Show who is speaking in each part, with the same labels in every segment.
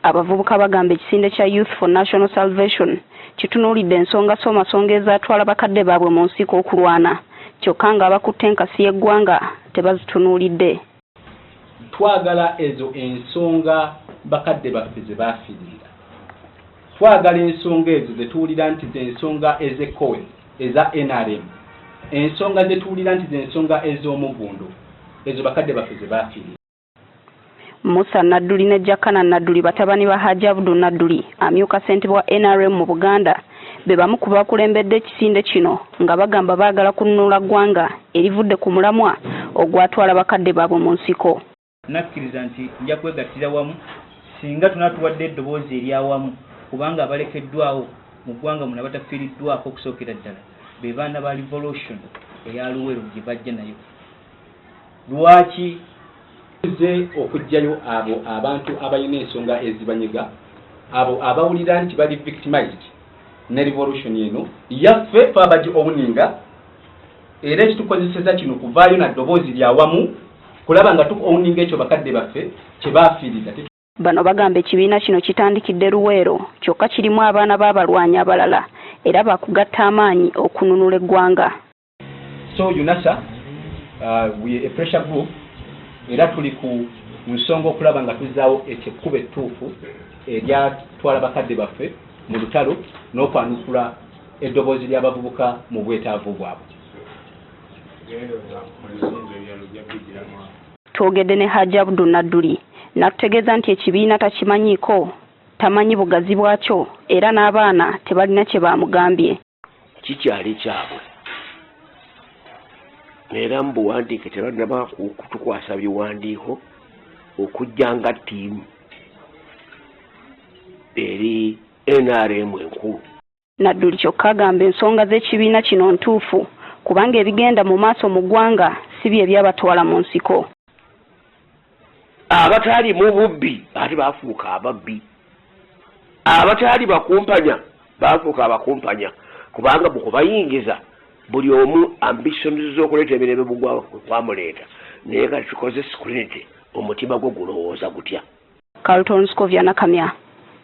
Speaker 1: abavubuka bagamba ekisinde kya Youth for National Salvation kitunuulidde ensonga somasonga ezaatwala bakadde baabwe mu nsiko okulwana kyokka nga abakutte enkasi y'eggwanga tebazitunuulidde.
Speaker 2: Twagala ezo ensonga bakadde baffe ze baafiirira. Twagala ensonga ezo ze tuwulira nti ze ensonga ez'ekkowe eza NRM, ensonga ze tuwulira nti ze ensonga ez'omugundu, ezo bakadde baffe ze baafiirira.
Speaker 1: Musa Nadduli ne Jakana Nadduli batabani ba Hajji Abdul Nadduli amyuka ssentebe wa NRM mu Buganda be bamu ku bakulembedde ekisinde kino nga bagamba baagala kununula ggwanga erivudde ku mulamwa ogwatwala bakadde baabwe mu nsiko.
Speaker 3: Nakkiriza nti nja kwegattira wamu singa tunatuwadde eddoboozi eryawamu kubanga abalekeddwawo mu ggwanga muno abatafiiriddwako okusookera ddala be baana ba revolution eya Luweero gye bajja nayo. Lwaki
Speaker 2: ze okujjayo abo abantu abalina ensonga ezibanyiga, abo abawulira nti bali victimized ne revolution eno yaffe twabagi owuninga era ekitukozeseza kino kuvaayo na ddoboozi lyawamu kulaba nga owuninga ekyo bakadde baffe kye baafiirira.
Speaker 1: Bano bagamba ekibiina kino kitandikidde Luweero kyokka kirimu abaana b'abalwanyi abalala era bakugatta amaanyi okununula eggwanga.
Speaker 2: So UNASA we a pressure group era tuli ku nsonga okulaba nga tuzaawo ekikkuba ettuufu eryatwala bakadde baffe mu lutalo n'okwanukula eddoboozi ly'abavubuka mu bwetaavu bwabwe.
Speaker 1: Twogedde ne Hajji Abdul Nadduli n'atutegeeza nti ekibiina takimanyiiko, tamanyi bugazi bwakyo era n'abaana tebalina kye baamugambye.
Speaker 4: Kikyali kyabwe era mu buwandiike tebalina kutukwasa biwandiiko okujja nga ttiimu eri NRM enkulu.
Speaker 1: Nadduli kyokka agamba ensonga z'ekibiina kino ntuufu kubanga ebigenda mu maaso mu ggwanga si bye byabatwala mu nsiko.
Speaker 4: Abataali mu bubbi ate baafuuka ababbi, abataali bakumpanya baafuuka abakumpanya kubanga mu kubayingiza buli omu ambitions z'okuleeta emirembe mu ggwanga kwamuleeta naye kati tukoze security omutima gwe gulowooza gutya.
Speaker 1: Carlton Scovia Nakamya,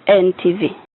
Speaker 1: NTV.